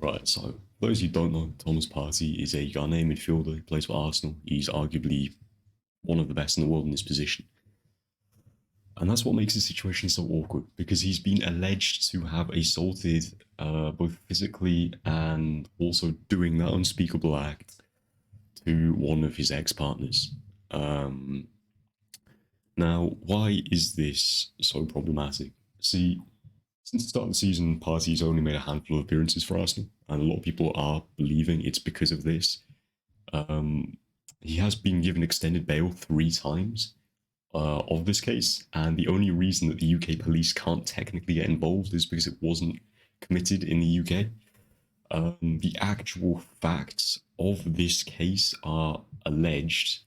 Right, so for those who don't know, Thomas Partey is a Ghanaian midfielder. He plays for Arsenal. He's arguably one of the best in the world in this position. And that's what makes the situation so awkward because he's been alleged to have assaulted both physically and also doing that unspeakable act to one of his ex partners. Um, Now, why is this so problematic? See, since the start of the season, Partey's only made a handful of appearances for Arsenal, and a lot of people are believing it's because of this. Um, he has been given extended bail 3 times of this case, and the only reason that the UK police can't technically get involved is because it wasn't committed in the UK. The actual facts of this case are alleged.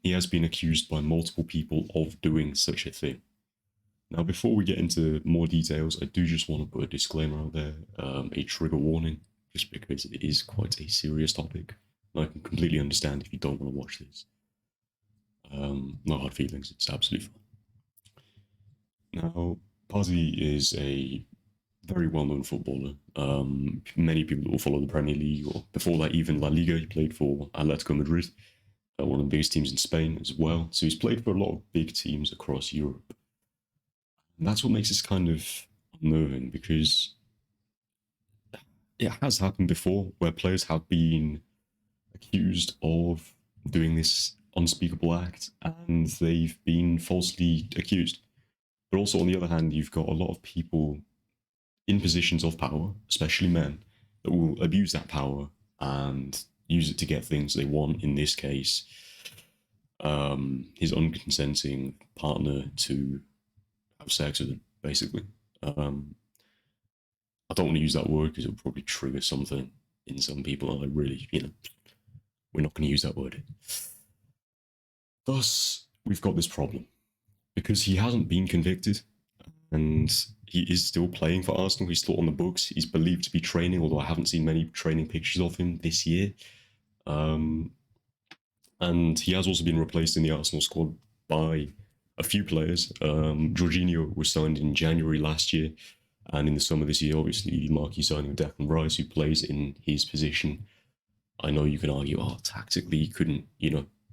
He has been accused by multiple people of doing such a thing. Now, before we get into more details, I do just want to put a disclaimer out there, a trigger warning, just because it is quite a serious topic. And I can completely understand if you don't want to watch this. No hard feelings, it's absolutely fine. Now, Partey is a very well-known footballer. Many people that will follow the Premier League, or before that, even La Liga, he played for Atletico Madrid, one of the biggest teams in Spain as well. So he's played for a lot of big teams across Europe. And that's what makes this kind of unnerving because it has happened before where players have been accused of doing this unspeakable act and they've been falsely accused. But also, on the other hand, you've got a lot of people in positions of power, especially men, that will abuse that power and use it to get things they want. In this case, his unconsenting partner to have sex with him, basically. I don't want to use that word because it'll probably trigger something in some people. And I really, we're not going to use that word. Thus, we've got this problem because he hasn't been convicted and he is still playing for Arsenal. He's still on the books. He's believed to be training, although I haven't seen many training pictures of him this year. And he has also been replaced in the Arsenal squad by a few players. Jorginho was signed in January last year, and in the summer this year, obviously, the marquee signing of Declan Rice, who plays in his position. I know you can argue, tactically he couldn't,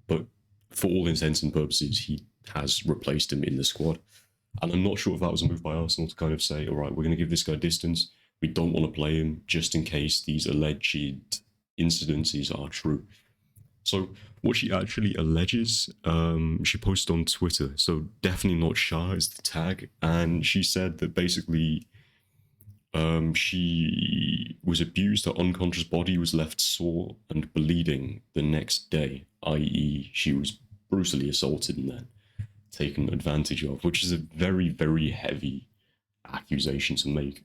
but for all intents and purposes, he has replaced him in the squad. And I'm not sure if that was a move by Arsenal to kind of say, all right, we're going to give this guy distance. We don't want to play him just in case these alleged incidences are true. So what she actually alleges, she posted on Twitter, so definitely not Shah is the tag, and she said that basically she was abused, her unconscious body was left sore and bleeding the next day, i.e. she was brutally assaulted and then taken advantage of, which is a very, very heavy accusation to make.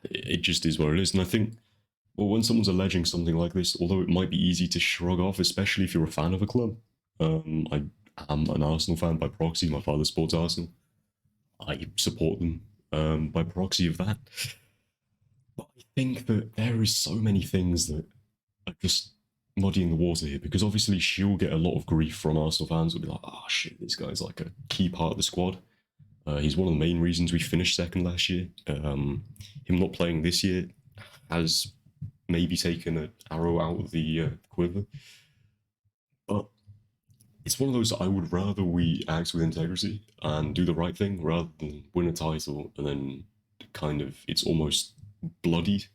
It just is what it is, and I think, well, when someone's alleging something like this, although it might be easy to shrug off, especially if you're a fan of a club, I am an Arsenal fan by proxy. My father supports Arsenal. I support them by proxy of that. But I think that there is so many things that are just muddying the water here, because obviously she'll get a lot of grief from Arsenal fans. Will be like, oh shit, this guy's like a key part of the squad. He's one of the main reasons we finished second last year. Him not playing this year has maybe taken an arrow out of the quiver. But it's one of those, I would rather we act with integrity and do the right thing rather than win a title and then kind of, it's almost bloodied,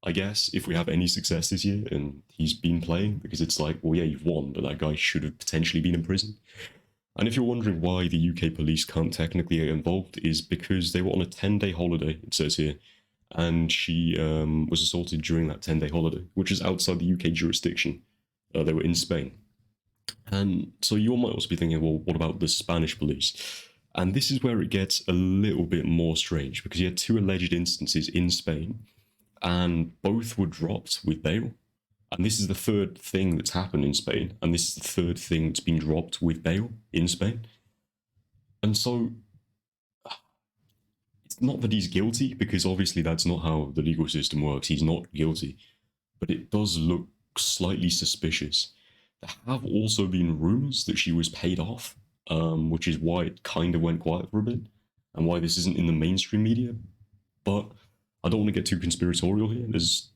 I guess, if we have any success this year and he's been playing, because it's like, well, yeah, you've won, but that guy should have potentially been in prison. And if you're wondering why the UK police can't technically get involved, is because they were on a 10-day holiday, it says here, and she was assaulted during that 10-day holiday, which is outside the UK jurisdiction. They were in Spain. And so you might also be thinking, well, what about the Spanish police? And this is where it gets a little bit more strange, because you had 2 alleged instances in Spain, and both were dropped with bail. And this is the 3rd thing that's happened in Spain, and this is the 3rd thing that's been dropped with bail in Spain. And so it's not that he's guilty, because obviously that's not how the legal system works. He's not guilty. But it does look slightly suspicious. There have also been rumours that she was paid off, which is why it kind of went quiet for a bit, and why this isn't in the mainstream media. But I don't want to get too conspiratorial here. There's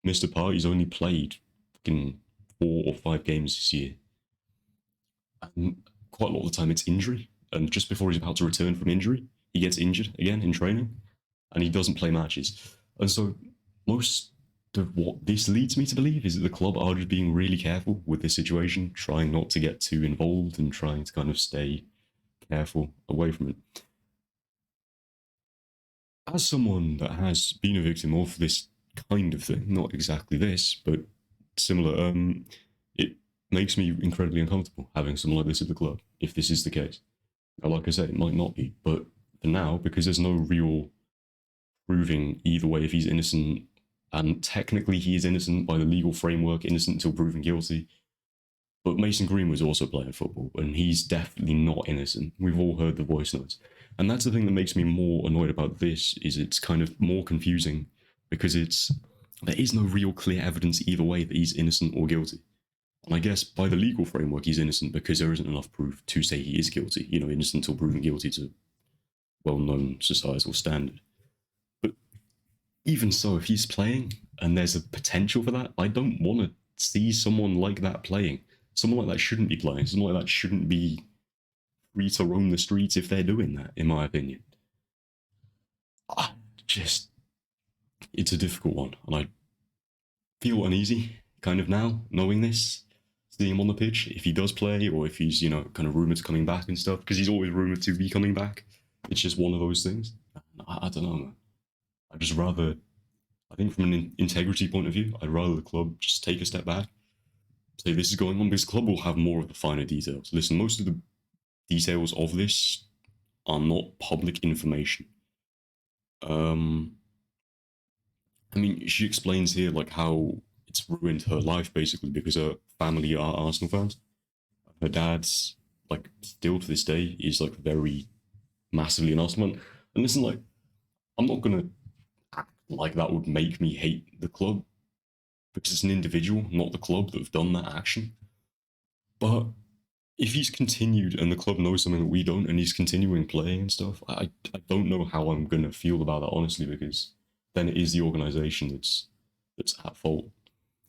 Mr. Party's only played fucking 4 or 5 games this year. And quite a lot of the time it's injury. And just before he's about to return from injury, he gets injured again in training and he doesn't play matches. And so most of what this leads me to believe is that the club are just being really careful with this situation, trying not to get too involved and trying to kind of stay careful away from it. As someone that has been a victim of this kind of thing, not exactly this, but similar, it makes me incredibly uncomfortable having someone like this at the club, if this is the case. Now, like I said, it might not be, but for now, because there's no real proving either way if he's innocent, and technically he is innocent by the legal framework, innocent until proven guilty. But Mason Green was also playing football, and he's definitely not innocent. We've all heard the voice notes. And that's the thing that makes me more annoyed about this, is it's kind of more confusing, because there is no real clear evidence either way that he's innocent or guilty. And I guess by the legal framework, he's innocent because there isn't enough proof to say he is guilty. You know, innocent until proven guilty to well-known societal standard. But even so, if he's playing and there's a potential for that, I don't want to see someone like that playing. Someone like that shouldn't be playing. Someone like that shouldn't be free to roam the streets if they're doing that, in my opinion. It's a difficult one, and I feel uneasy kind of now, knowing this, seeing him on the pitch, if he does play, or if he's, kind of rumoured to coming back and stuff, because he's always rumoured to be coming back. It's just one of those things. I don't know, man. I think from an integrity point of view, I'd rather the club just take a step back, say this is going on, because the club will have more of the finer details. Listen, most of the details of this are not public information. She explains here like how it's ruined her life basically because her family are Arsenal fans. Her dad's like still to this day is like very massively an Arsenal fan. And listen, like I'm not gonna act like that would make me hate the club because it's an individual, not the club, that have done that action. But if he's continued and the club knows something that we don't, and he's continuing playing and stuff, I don't know how I'm gonna feel about that honestly, because then it is the organisation that's at fault.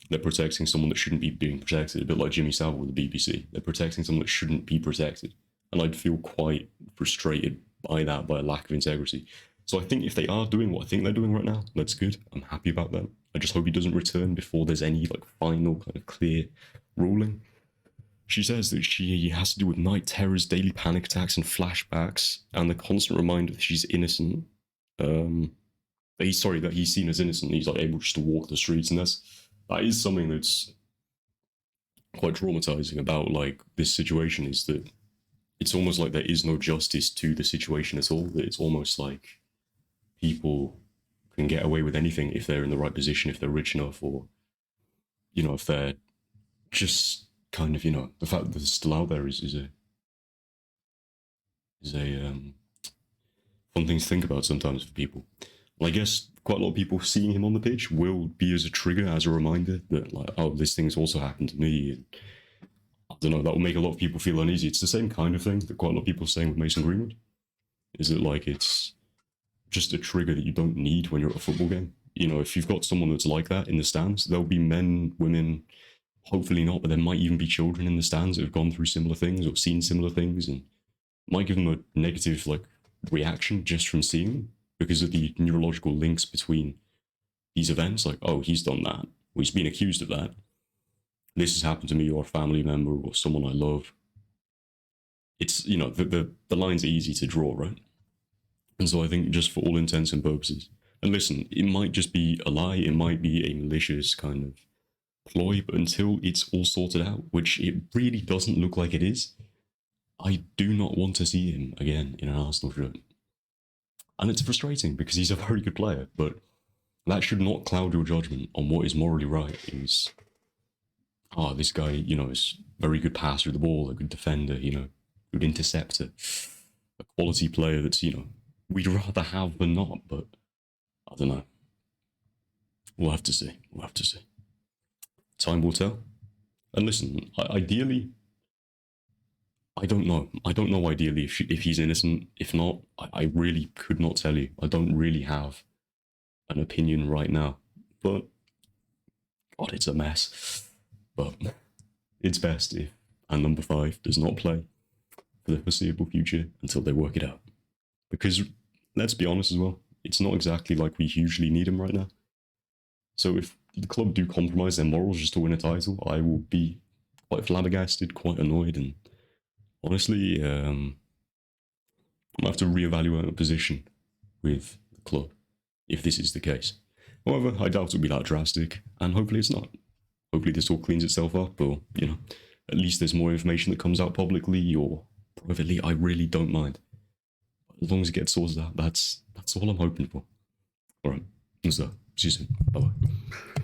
They're protecting someone that shouldn't be being protected, a bit like Jimmy Savile with the BBC. They're protecting someone that shouldn't be protected, and I'd feel quite frustrated by that, by a lack of integrity. So I think if they are doing what I think they're doing right now, that's good. I'm happy about that. I just hope he doesn't return before there's any like final kind of clear ruling. She says that she has to do with night terrors, daily panic attacks, and flashbacks, and the constant reminder that she's innocent. That he's seen as innocent. He's like able just to walk the streets, and that is something that's quite traumatizing about like this situation. Is that it's almost like there is no justice to the situation at all. That it's almost like people can get away with anything if they're in the right position, if they're rich enough, or if they're just kind of the fact that they're still out there is a fun thing to think about sometimes for people. Well, I guess quite a lot of people seeing him on the pitch will be as a trigger, as a reminder that like, oh, this thing's also happened to me. And I don't know, that will make a lot of people feel uneasy. It's the same kind of thing that quite a lot of people are saying with Mason Greenwood. Is that like it's just a trigger that you don't need when you're at a football game? If you've got someone that's like that in the stands, there'll be men, women, hopefully not, but there might even be children in the stands that have gone through similar things or seen similar things, and might give them a negative like reaction just from seeing them because of the neurological links between these events. Like, oh, he's done that, or he's been accused of that. This has happened to me, or a family member, or someone I love. It's the lines are easy to draw, right? And so I think just for all intents and purposes, and listen, it might just be a lie, it might be a malicious kind of ploy, but until it's all sorted out, which it really doesn't look like it is, I do not want to see him again in an Arsenal shirt. And it's frustrating because he's a very good player, but that should not cloud your judgment on what is morally right. Is this guy, is a very good passer of the ball, a good defender, good interceptor, a quality player that's, we'd rather have than not, but I don't know. We'll have to see. Time will tell. And listen, ideally, I don't know. I don't know ideally if he's innocent. If not, I really could not tell you. I don't really have an opinion right now. But God, it's a mess. But it's best if our number 5 does not play for the foreseeable future until they work it out. Because let's be honest as well, it's not exactly like we hugely need him right now. So if the club do compromise their morals just to win a title, I will be quite flabbergasted, quite annoyed, and honestly, I'm gonna have to reevaluate my position with the club if this is the case. However, I doubt it'll be that drastic, and hopefully it's not. Hopefully this all cleans itself up, or, you know, at least there's more information that comes out publicly or privately. I really don't mind. As long as it gets sorted out, that's all I'm hoping for. Alright, that's that. See you soon. Bye bye.